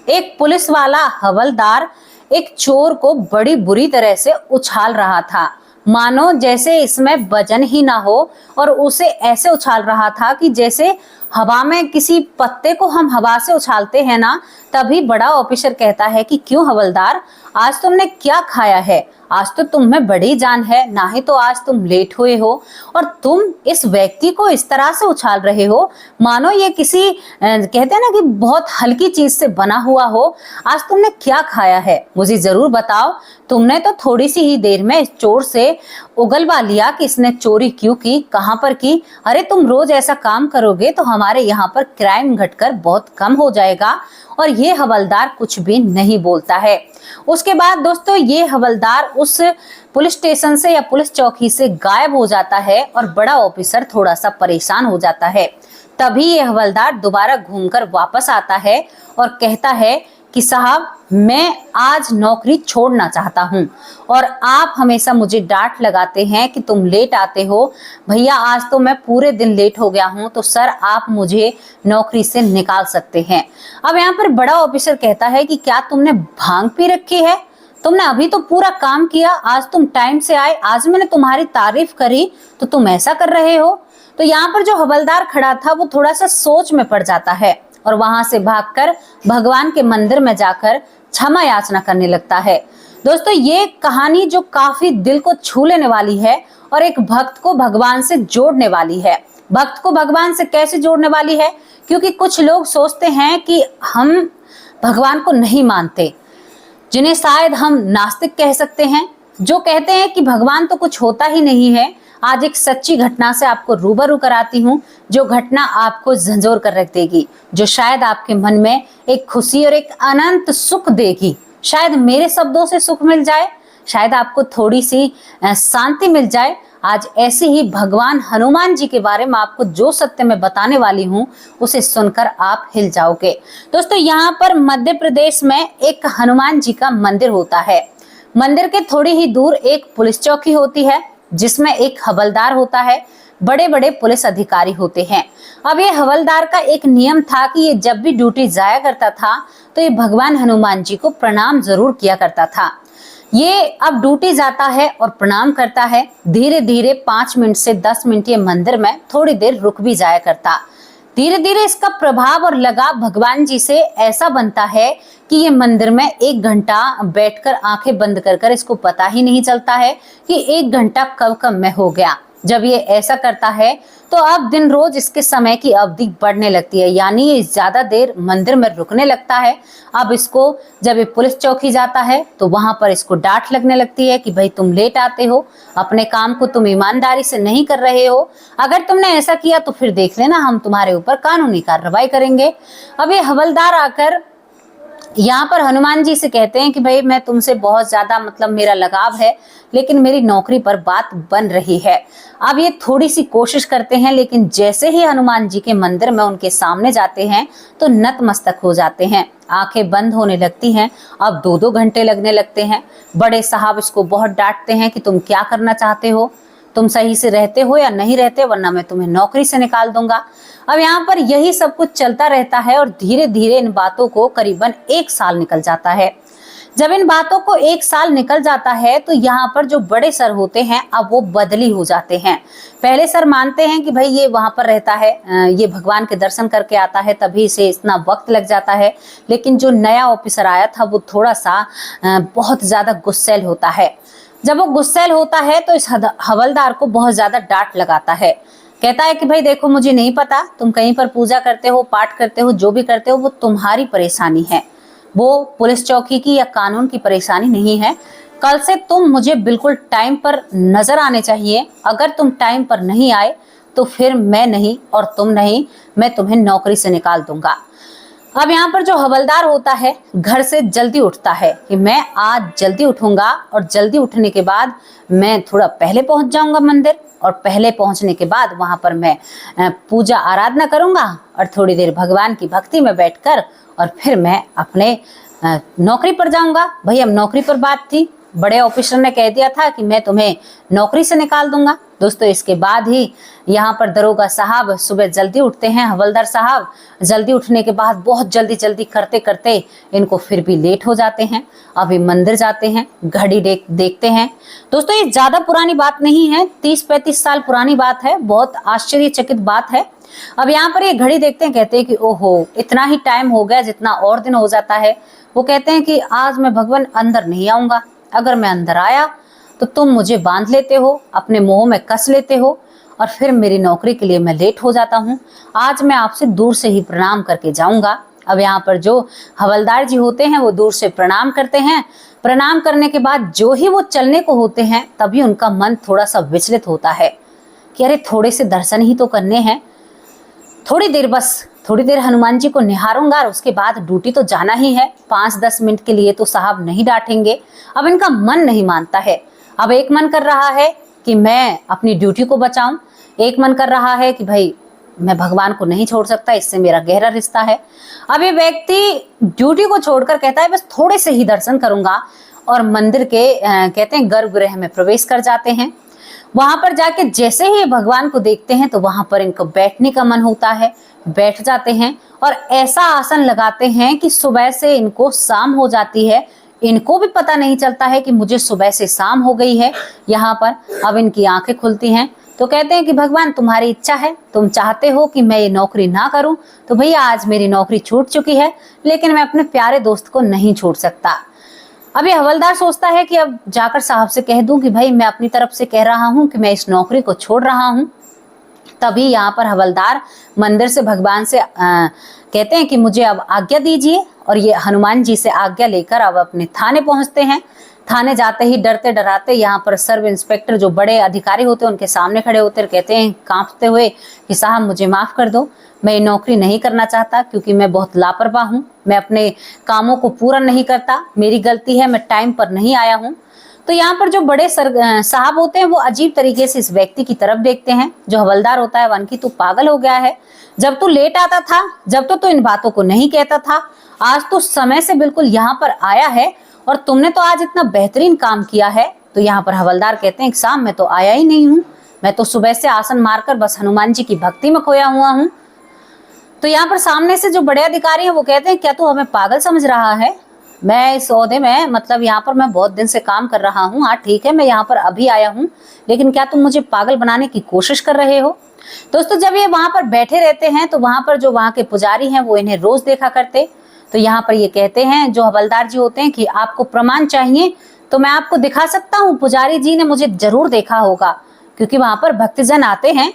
एक पुलिस वाला हवलदार एक चोर को बड़ी बुरी तरह से उछाल रहा था, मानो जैसे इसमें वजन ही ना हो, और उसे ऐसे उछाल रहा था कि जैसे हवा में किसी पत्ते को हम हवा से उछालते हैं ना। तभी बड़ा ऑफिसर कहता है कि क्यों हवलदार, आज तुमने क्या खाया है? आज तो तुम में बड़ी जान है, ना ही तो आज तुम लेट हुए हो और तुम इस व्यक्ति को इस तरह से उछाल रहे हो मानो ये किसी कहते हैं ना कि बहुत हल्की चीज से बना हुआ हो। आज तुमने क्या खाया है, मुझे जरूर बताओ। तुमने तो थोड़ी सी ही देर में इस चोर से उगलवा लिया कि इसने चोरी क्यों की, कहां पर की। अरे तुम रोज ऐसा काम करोगे तो हमारे यहाँ पर क्राइम घटकर बहुत कम हो जाएगा। और ये हवलदार कुछ भी नहीं बोलता है। उसके बाद दोस्तों ये हवलदार उस पुलिस स्टेशन से या पुलिस चौकी से गायब हो जाता है और बड़ा ऑफिसर थोड़ा सा परेशान हो जाता है। तभी ये हवलदार दोबारा घूमकर वापस आता है और कहता है कि साहब, मैं आज नौकरी छोड़ना चाहता हूं और आप हमेशा मुझे डांट लगाते हैं कि तुम लेट आते हो। भैया आज तो मैं पूरे दिन लेट हो गया हूं, तो सर आप मुझे नौकरी से निकाल सकते हैं। अब यहाँ पर बड़ा ऑफिसर कहता है कि क्या तुमने भांग पी रखी है? तुमने अभी तो पूरा काम किया, आज तुम टाइम से आए, आज मैंने तुम्हारी तारीफ करी तो तुम ऐसा कर रहे हो। तो यहाँ पर जो हवलदार खड़ा था वो थोड़ा सा सोच में पड़ जाता है और वहां से भागकर भगवान के मंदिर में जाकर क्षमा याचना करने लगता है। दोस्तों ये कहानी जो काफी दिल को छू लेने वाली है और एक भक्त को भगवान से जोड़ने वाली है। भक्त को भगवान से कैसे जोड़ने वाली है? क्योंकि कुछ लोग सोचते हैं कि हम भगवान को नहीं मानते, जिन्हें शायद हम नास्तिक कह सकते हैं, जो कहते हैं कि भगवान तो कुछ होता ही नहीं है। आज एक सच्ची घटना से आपको रूबरू कराती हूँ, जो घटना आपको झंझोर कर रख देगी, जो शायद आपके मन में एक खुशी और एक अनंत सुख देगी। शायद मेरे शब्दों से सुख मिल जाए, शायद आपको थोड़ी सी शांति मिल जाए। आज ऐसे ही भगवान हनुमान जी के बारे में आपको जो सत्य मैं बताने वाली हूँ उसे सुनकर आप हिल जाओगे। दोस्तों यहाँ पर मध्य प्रदेश में एक हनुमान जी का मंदिर होता है। मंदिर के थोड़ी ही दूर एक पुलिस चौकी होती है जिसमें एक हवलदार होता है, बड़े बड़े पुलिस अधिकारी होते हैं। अब ये हवलदार का एक नियम था कि ये जब भी ड्यूटी जाया करता था तो ये भगवान हनुमान जी को प्रणाम जरूर किया करता था। ये अब ड्यूटी जाता है और प्रणाम करता है। धीरे धीरे 5 मिनट से 10 मिनट ये मंदिर में थोड़ी देर रुक भी जाया करता। धीरे धीरे इसका प्रभाव और लगाव भगवान जी से ऐसा बनता है कि ये मंदिर में 1 घंटा बैठकर आंखें बंद कर कर इसको पता ही नहीं चलता है कि 1 घंटा कब कब में हो गया। जब ये ऐसा करता है तो अब दिन रोज इसके समय की अवधि बढ़ने लगती है, यानी ये ज्यादा देर मंदिर में रुकने लगता है। अब इसको जब ये पुलिस चौकी जाता है तो वहां पर इसको डांट लगने लगती है कि भाई तुम लेट आते हो, अपने काम को तुम ईमानदारी से नहीं कर रहे हो, अगर तुमने ऐसा किया तो फिर देख लेना हम तुम्हारे ऊपर कानूनी कार्रवाई करेंगे। अब ये हवलदार आकर यहाँ पर हनुमान जी से कहते हैं कि भाई मैं तुमसे बहुत ज्यादा मेरा लगाव है, लेकिन मेरी नौकरी पर बात बन रही है। अब ये थोड़ी सी कोशिश करते हैं, लेकिन जैसे ही हनुमान जी के मंदिर में उनके सामने जाते हैं तो नतमस्तक हो जाते हैं, आंखें बंद होने लगती हैं। अब 2-2 घंटे लगने लगते हैं। बड़े साहब इसको बहुत डांटते हैं कि तुम क्या करना चाहते हो, तुम सही से रहते हो या नहीं रहते, वरना मैं तुम्हें नौकरी से निकाल दूंगा। अब यहाँ पर यही सब कुछ चलता रहता है और धीरे धीरे इन बातों को करीबन 1 साल निकल जाता है। जब इन बातों को 1 साल निकल जाता है तो यहाँ पर जो बड़े सर होते हैं अब वो बदली हो जाते हैं। पहले सर मानते हैं कि भाई ये वहां पर रहता है, ये भगवान के दर्शन करके आता है, तभी इसे इतना वक्त लग जाता है। लेकिन जो नया ऑफिसर आया था वो थोड़ा सा बहुत ज्यादा गुस्सैल होता है। जब वो गुस्सैल होता है तो इस हवलदार को बहुत ज्यादा डांट लगाता है। कहता है कि भाई देखो, मुझे नहीं पता, तुम कहीं पर पूजा करते हो, पाठ करते हो, जो भी करते हो वो तुम्हारी परेशानी है, वो पुलिस चौकी की या कानून की परेशानी नहीं है। कल से तुम मुझे बिल्कुल टाइम पर नजर आने चाहिए। अगर तुम टाइम पर नहीं आए तो फिर मैं नहीं और तुम नहीं, मैं तुम्हें नौकरी से निकाल दूंगा। अब यहाँ पर जो हवलदार होता है घर से जल्दी उठता है कि मैं आज जल्दी उठूंगा और जल्दी उठने के बाद मैं थोड़ा पहले पहुंच जाऊंगा मंदिर, और पहले पहुंचने के बाद वहां पर मैं पूजा आराधना करूंगा और थोड़ी देर भगवान की भक्ति में बैठकर और फिर मैं अपने नौकरी पर जाऊंगा। भाई अब नौकरी पर बात थी, बड़े ऑफिसर ने कह दिया था कि मैं तुम्हें नौकरी से निकाल दूंगा। दोस्तों इसके बाद ही यहाँ पर दरोगा साहब सुबह जल्दी उठते हैं। हवलदार साहब जल्दी उठने के बाद बहुत जल्दी जल्दी करते करते इनको फिर भी लेट हो जाते हैं। अभी मंदिर जाते हैं, घड़ी देखते हैं। दोस्तों ये ज्यादा पुरानी बात नहीं है, 30-35 साल पुरानी बात है, बहुत आश्चर्यचकित बात है। अब यहाँ पर ये घड़ी देखते हैं, कहते हैं कि ओहो इतना ही टाइम हो गया जितना और दिन हो जाता है। वो कहते हैं कि आज मैं भगवान अंदर नहीं आऊंगा, अगर मैं अंदर आया तो तुम मुझे बांध लेते हो, अपने मुंह में कस लेते हो और फिर मेरी नौकरी के लिए मैं लेट हो जाता हूँ। आज मैं आपसे दूर से ही प्रणाम करके जाऊंगा। अब यहाँ पर जो हवलदार जी होते हैं वो दूर से प्रणाम करते हैं। प्रणाम करने के बाद जो ही वो चलने को होते हैं तभी उनका मन थोड़ा सा विचलित होता है कि अरे थोड़े से दर्शन ही तो करने हैं, थोड़ी देर हनुमान जी को निहारूंगा और उसके बाद ड्यूटी तो जाना ही है। 5-10 मिनट के लिए तो साहब नहीं डांटेंगे। अब इनका मन नहीं मानता है। अब एक मन कर रहा है कि मैं अपनी ड्यूटी को बचाऊं, एक मन कर रहा है कि भाई मैं भगवान को नहीं छोड़ सकता, इससे मेरा गहरा रिश्ता है। अब ये व्यक्ति ड्यूटी को छोड़कर कहता है बस थोड़े से ही दर्शन करूंगा और मंदिर के कहते हैं गर्भगृह में प्रवेश कर जाते हैं। वहां पर जाके जैसे ही भगवान को देखते हैं तो वहां पर इनको बैठने का मन होता है, बैठ जाते हैं और ऐसा आसन लगाते हैं कि सुबह से इनको शाम हो जाती है। इनको भी पता नहीं चलता है कि मुझे सुबह से शाम हो गई है। यहाँ पर अब इनकी आंखें खुलती हैं तो कहते हैं कि भगवान तुम्हारी इच्छा है, तुम चाहते हो कि मैं ये नौकरी ना करूं तो भैया आज मेरी नौकरी छूट चुकी है, लेकिन मैं अपने प्यारे दोस्त को नहीं छोड़ सकता। अब ये हवलदार सोचता है कि अब जाकर साहब से कह दूं कि भाई मैं अपनी तरफ से कह रहा हूं कि मैं इस नौकरी को छोड़ रहा हूं। तभी यहाँ पर हवलदार मंदिर से भगवान से कहते हैं कि मुझे अब आज्ञा दीजिए और ये हनुमान जी से आज्ञा लेकर अब अपने थाने पहुंचते हैं। थाने जाते ही डरते डराते यहाँ पर सर्व इंस्पेक्टर जो बड़े अधिकारी होते हैं उनके सामने खड़े होते हैं, कहते हैं कांपते हुए कि साहब मुझे माफ कर दो, मैं ये नौकरी नहीं करना चाहता क्योंकि मैं बहुत लापरवाह हूँ, मैं अपने कामों को पूरा नहीं करता, मेरी गलती है, मैं टाइम पर नहीं आया हूँ। तो यहाँ पर जो बड़े साहब होते हैं वो अजीब तरीके से इस व्यक्ति की तरफ देखते हैं। जो हवलदार होता है वनकी तू पागल हो गया है, जब तू लेट आता था जब तो इन बातों को नहीं कहता था, आज तो समय से बिल्कुल यहाँ पर आया है और तुमने तो आज इतना बेहतरीन काम किया है। तो यहाँ पर हवलदार कहते हैं साहब मैं तो आया ही नहीं हूँ, मैं तो सुबह से आसन मारकर बस हनुमान जी की भक्ति में खोया हुआ हूँ। तो यहाँ पर सामने से जो बड़े अधिकारी हैं वो कहते हैं क्या तू हमें पागल समझ रहा है, मैं इस ओहदे में मतलब यहाँ पर मैं बहुत दिन से काम कर रहा हूँ, हाँ ठीक है मैं यहाँ पर अभी आया हूँ, लेकिन क्या तुम मुझे पागल बनाने की कोशिश कर रहे हो। दोस्तों जब ये वहां पर बैठे रहते हैं तो वहां पर जो वहां के पुजारी हैं वो इन्हें रोज देखा करते। तो यहाँ पर ये कहते हैं जो हवलदार जी होते हैं कि आपको प्रमाण चाहिए तो मैं आपको दिखा सकता हूँ, पुजारी जी ने मुझे जरूर देखा होगा क्योंकि वहां पर भक्तजन आते हैं।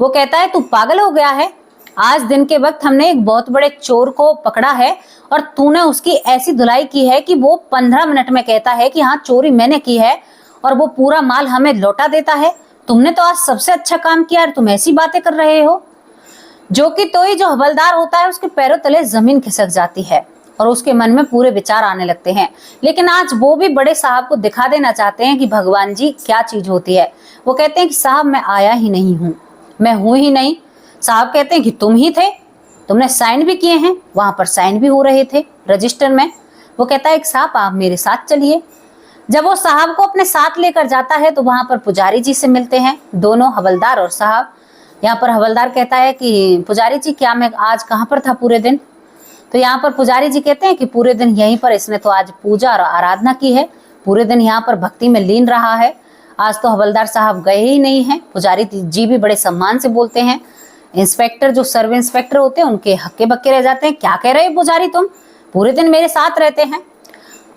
वो कहता है तू पागल हो गया है, आज दिन के वक्त हमने एक बहुत बड़े चोर को पकड़ा है और तूने उसकी ऐसी धुलाई की है कि वो 15 मिनट में कहता है कि हाँ चोरी मैंने की है और वो पूरा माल हमें लौटा देता है। तुमने तो आज सबसे अच्छा काम किया और तुम ऐसी बातें कर रहे हो। जो कि तो ही जो हवलदार होता है उसके पैरों तले जमीन खिसक जाती है और उसके मन में पूरे विचार आने लगते हैं। लेकिन आज वो भी बड़े साहब को दिखा देना चाहते हैं कि भगवान जी क्या चीज होती है। वो कहते हैं कि साहब मैं आया ही नहीं हूँ, मैं हूं ही नहीं। साहब कहते हैं कि तुम ही थे, तुमने साइन भी किए हैं, वहां पर साइन भी हो रहे थे रजिस्टर में। वो कहता है कि साहब आप मेरे साथ चलिए। जब वो साहब को अपने साथ लेकर जाता है तो वहां पर पुजारी जी से मिलते हैं दोनों, हवलदार और साहब। यहाँ पर हवलदार कहता है कि पुजारी जी क्या मैं आज कहाँ पर था पूरे दिन। तो यहाँ पर पुजारी जी कहते हैं कि पूरे दिन यहीं पर इसने तो आज पूजा और आराधना की है, पूरे दिन यहाँ पर भक्ति में लीन रहा है, आज तो हवलदार साहब गए ही नहीं हैं। पुजारी जी भी बड़े सम्मान से बोलते हैं। इंस्पेक्टर जो सर्व इंस्पेक्टर होते हैं उनके हक्के बक्के रह जाते हैं, क्या कह रहे हैं पुजारी तुम पूरे दिन मेरे साथ रहते हैं।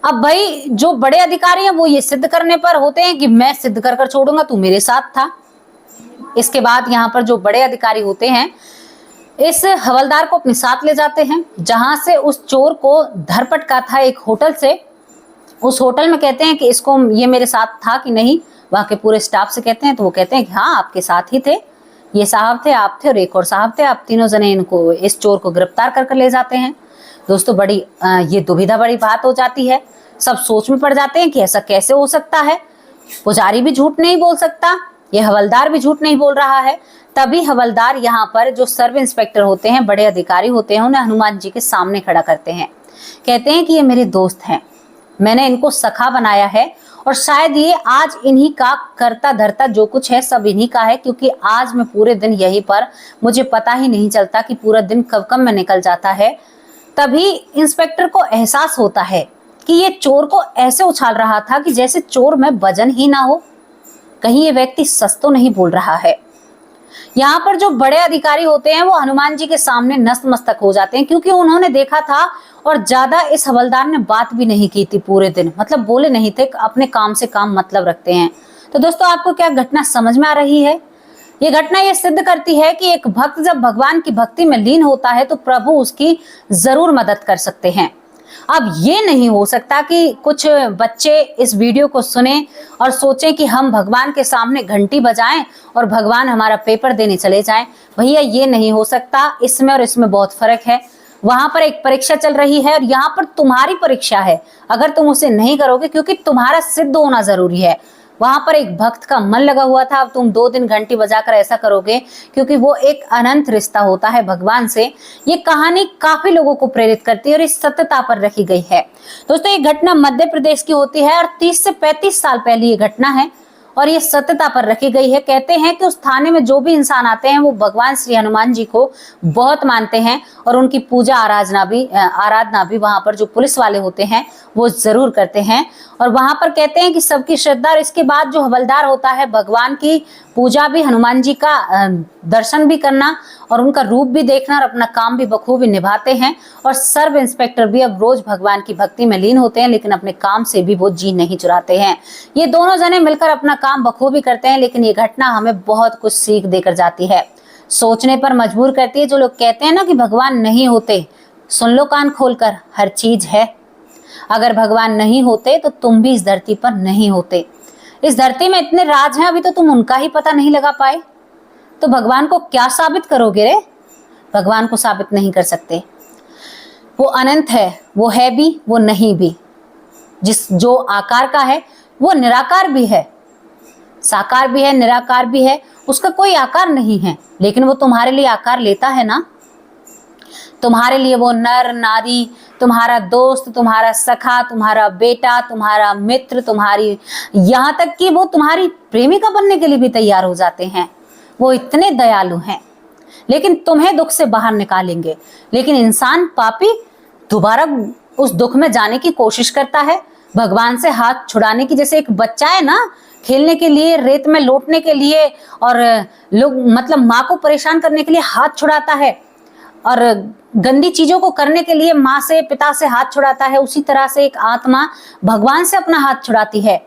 अब भाई जो बड़े अधिकारी हैं वो ये सिद्ध करने पर होते हैं कि मैं सिद्ध कर कर छोड़ूंगा, तू मेरे साथ था। इसके बाद यहाँ पर जो बड़े अधिकारी होते हैं इस हवलदार को अपने साथ ले जाते हैं, जहां से उस चोर को धरपटका था एक होटल से। उस होटल में कहते हैं कि इसको ये मेरे साथ था कि नहीं, वहां के पूरे स्टाफ से कहते हैं तो वो कहते हैं कि हाँ आपके साथ ही थे, ये साहब थे, आप थे और एक और साहब थे, आप तीनों जने इनको इस चोर को गिरफ्तार कर ले जाते हैं। दोस्तों बड़ी ये दुविधा बड़ी बात हो जाती है, सब सोच में पड़ जाते हैं कि ऐसा कैसे हो सकता है। पुजारी भी झूठ नहीं बोल सकता, ये हवलदार भी झूठ नहीं बोल रहा है। तभी हवलदार यहाँ पर जो सर्व इंस्पेक्टर होते हैं, बड़े अधिकारी होते हैं, उन्हें हनुमान जी के सामने खड़ा करते हैं। कहते हैं कि ये मेरे दोस्त हैं, मैंने इनको सखा बनाया है और शायद ये आज इन्हीं का करता धरता जो कुछ है सब इन्हीं का है, क्योंकि आज मैं पूरे दिन यहीं पर, मुझे पता ही नहीं चलता कि पूरा दिन कब कब में निकल जाता है। तभी इंस्पेक्टर को एहसास होता है कि ये चोर को ऐसे उछाल रहा था कि जैसे चोर में वजन ही ना हो। कहीं ये व्यक्ति सच तो नहीं बोल रहा है। यहाँ पर जो बड़े अधिकारी होते हैं वो हनुमान जी के सामने नतमस्तक हो जाते हैं, क्योंकि उन्होंने देखा था और ज्यादा इस हवलदार ने बात भी नहीं की थी पूरे दिन, मतलब बोले नहीं थे, अपने काम से काम मतलब रखते हैं। तो दोस्तों, आपको क्या घटना समझ में आ रही है? ये घटना ये सिद्ध करती है कि एक भक्त जब भगवान की भक्ति में लीन होता है तो प्रभु उसकी जरूर मदद कर सकते हैं। अब ये नहीं हो सकता कि कुछ बच्चे इस वीडियो को सुने और सोचें कि हम भगवान के सामने घंटी बजाएं और भगवान हमारा पेपर देने चले जाएं। भैया, ये नहीं हो सकता। इसमें और इसमें बहुत फर्क है। वहां पर एक परीक्षा चल रही है और यहाँ पर तुम्हारी परीक्षा है। अगर तुम उसे नहीं करोगे, क्योंकि तुम्हारा सिद्ध होना जरूरी है। वहां पर एक भक्त का मन लगा हुआ था, अब तुम 2 दिन घंटी बजाकर ऐसा करोगे, क्योंकि वो एक अनंत रिश्ता होता है भगवान से। ये कहानी काफी लोगों को प्रेरित करती है और इस सत्यता पर रखी गई है। दोस्तों, ये घटना मध्य प्रदेश की होती है और 30 से 35 साल पहले ये घटना है और ये सत्यता पर रखी गई है। कहते हैं कि उस थाने में जो भी इंसान आते हैं वो भगवान श्री हनुमान जी को बहुत मानते हैं और उनकी पूजा आराधना भी वहां पर जो पुलिस वाले होते हैं वो जरूर करते हैं। और वहां पर कहते हैं कि सबकी श्रद्धा, और इसके बाद जो हवलदार होता है भगवान की पूजा भी, हनुमान जी का दर्शन भी करना और उनका रूप भी देखना और अपना काम भी बखूबी निभाते हैं। और सर्व इंस्पेक्टर भी अब रोज भगवान की भक्ति में लीन होते हैं, लेकिन अपने काम से भी वो जी नहीं चुराते हैं। ये दोनों जने मिलकर अपना काम बखूबी करते हैं, लेकिन ये घटना हमें बहुत कुछ सीख देकर जाती है, सोचने पर मजबूर करती है। जो लोग कहते हैं ना कि भगवान नहीं होते, सुन लो कान खोलकर, हर चीज है। अगर भगवान नहीं होते तो तुम भी इस धरती पर नहीं होते। इस धरती में इतने राज हैं, अभी तो तुम उनका ही पता नहीं लगा पाए। तो भगवान को क्या साबित करोगे रे? भगवान को साबित नहीं कर सकते। वो अनंत है, वो है भी, वो नहीं भी। जो आकार का है वो निराकार भी है, साकार भी है, निराकार भी है। उसका कोई आकार नहीं है, लेकिन वो तुम्हारे लिए आकार लेता है ना। तुम्हारे लिए वो नर नारी, तुम्हारा दोस्त, तुम्हारा सखा, तुम्हारा बेटा, तुम्हारा मित्र, तुम्हारी, यहाँ तक कि वो तुम्हारी प्रेमिका बनने के लिए भी तैयार हो जाते हैं। वो इतने दयालु हैं, लेकिन तुम्हें दुख से बाहर निकालेंगे। लेकिन इंसान पापी दोबारा उस दुख में जाने की कोशिश करता है, भगवान से हाथ छुड़ाने की। जैसे एक बच्चा है ना, खेलने के लिए, रेत में लौटने के लिए, और लोग मतलब माँ को परेशान करने के लिए हाथ छुड़ाता है, और गंदी चीजों को करने के लिए माँ से, पिता से हाथ छुड़ाता है। उसी तरह से एक आत्मा भगवान से अपना हाथ छुड़ाती है।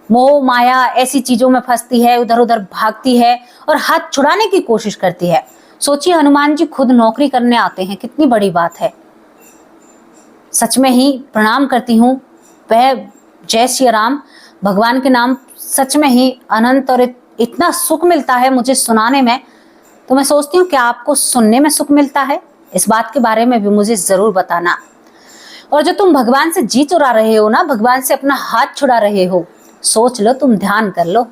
मोह माया ऐसी चीजों में फंसती है, उधर उधर भागती है और हाथ छुड़ाने की कोशिश करती है। सोचिए, हनुमान जी खुद नौकरी करने आते हैं, कितनी बड़ी बात है। सच में ही प्रणाम करती हूँ। वह जय श्री राम, भगवान के नाम सच में ही अनंत, और इतना सुख मिलता है मुझे सुनाने में। तो मैं सोचती हूँ कि आपको सुनने में सुख मिलता है, इस बात के बारे में भी मुझे जरूर बताना। और जो तुम भगवान से जी चुरा रहे हो ना, भगवान से अपना हाथ छुड़ा रहे हो, सोच लो, तुम ध्यान कर लो।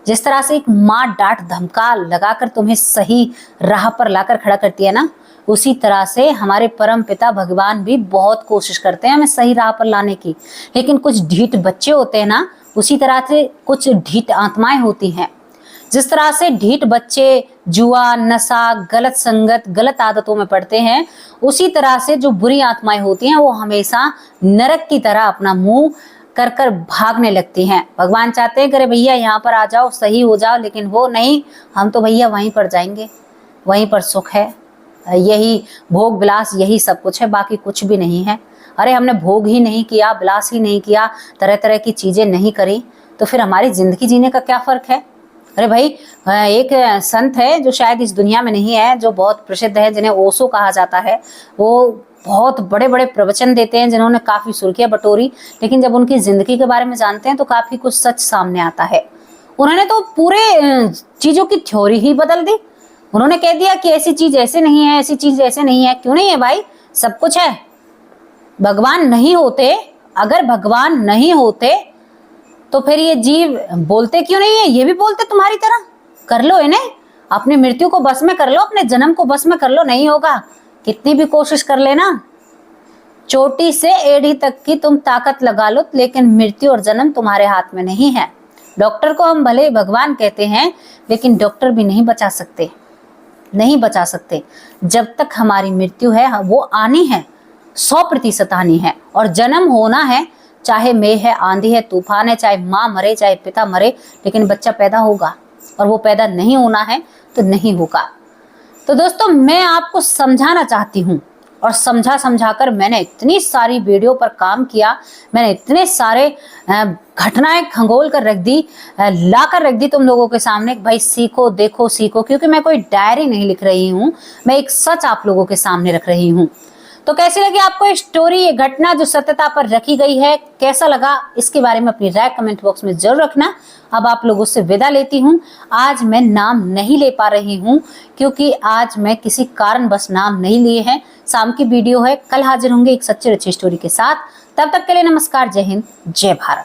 जिस तरह से एक माँ डांट धमका लगाकर तुम्हें सही राह पर लाकर खड़ा करती है ना, उसी तरह से हमारे परम पिता भगवान भी बहुत कोशिश करते हैं हमें सही राह पर लाने की। लेकिन कुछ ढीठ बच्चे होते हैं ना, उसी तरह से कुछ ढीठ आत्माएं होती हैं। जिस तरह से ढीठ बच्चे जुआ, नशा, गलत संगत, गलत आदतों में पड़ते हैं, उसी तरह से जो बुरी आत्माएं होती हैं वो हमेशा नरक की तरह अपना मुंह कर कर भागने लगती हैं। भगवान चाहते हैं, करे भैया यहाँ पर आ जाओ, सही हो जाओ, लेकिन वो नहीं, हम तो भैया वहीं पर जाएंगे, वहीं पर सुख है, यही भोग विलास, यही सब कुछ है, बाकी कुछ भी नहीं है। अरे हमने भोग ही नहीं किया, विलास ही नहीं किया, तरह तरह की चीजें नहीं करी, तो फिर हमारी जिंदगी जीने का क्या फर्क है? अरे भाई, एक संत है जो शायद इस दुनिया में नहीं है, जो बहुत प्रसिद्ध है, जिन्हें ओशो कहा जाता है। वो बहुत बड़े बड़े प्रवचन देते हैं, जिन्होंने काफी सुर्खियां बटोरी, लेकिन जब उनकी जिंदगी के बारे में जानते हैं तो काफी कुछ सच सामने आता है। उन्होंने तो पूरे चीजों की थ्योरी ही बदल दी। उन्होंने कह दिया कि ऐसी चीज ऐसे नहीं है, ऐसी चीज ऐसे नहीं है। क्यों नहीं है भाई? सब कुछ है। भगवान नहीं होते, अगर भगवान नहीं होते तो फिर ये जीव बोलते क्यों नहीं है? ये भी बोलते तुम्हारी तरह। कर लो इन्हें, अपनी मृत्यु को बस में कर लो, अपने जन्म को बस में कर लो, नहीं होगा, कितनी भी कोशिश कर लेना। चोटी से एड़ी तक की तुम ताकत लगा लो, लेकिन मृत्यु और जन्म तुम्हारे हाथ में नहीं है। डॉक्टर को हम भले भगवान कहते हैं, लेकिन डॉक्टर भी नहीं बचा सकते, नहीं बचा सकते। जब तक हमारी मृत्यु है वो आनी है, 100% आनी है। और जन्म होना है, चाहे मेघ है, आंधी है, तूफान है, चाहे माँ मरे चाहे पिता मरे, लेकिन बच्चा पैदा होगा। और वो पैदा नहीं होना है तो नहीं होगा। तो दोस्तों, मैं आपको समझाना चाहती हूँ, और समझा कर मैंने इतनी सारी वीडियो पर काम किया, मैंने इतने सारे घटनाएं खंगोल कर रख दी, ला कर रख दी तुम लोगों के सामने। भाई सीखो, देखो, सीखो, क्योंकि मैं कोई डायरी नहीं लिख रही हूँ, मैं एक सच आप लोगों के सामने रख रही हूँ। तो कैसी लगी आपको ये स्टोरी, ये घटना जो सत्यता पर रखी गई है, कैसा लगा इसके बारे में अपनी राय कमेंट बॉक्स में जरूर रखना। अब आप लोगों से विदा लेती हूँ। आज मैं नाम नहीं ले पा रही हूँ, क्योंकि आज मैं किसी कारणवश नाम नहीं लिए हैं। शाम की वीडियो है, कल हाजिर होंगे एक सच्ची अच्छी स्टोरी के साथ। तब तक के लिए नमस्कार, जय हिंद, जय भारत।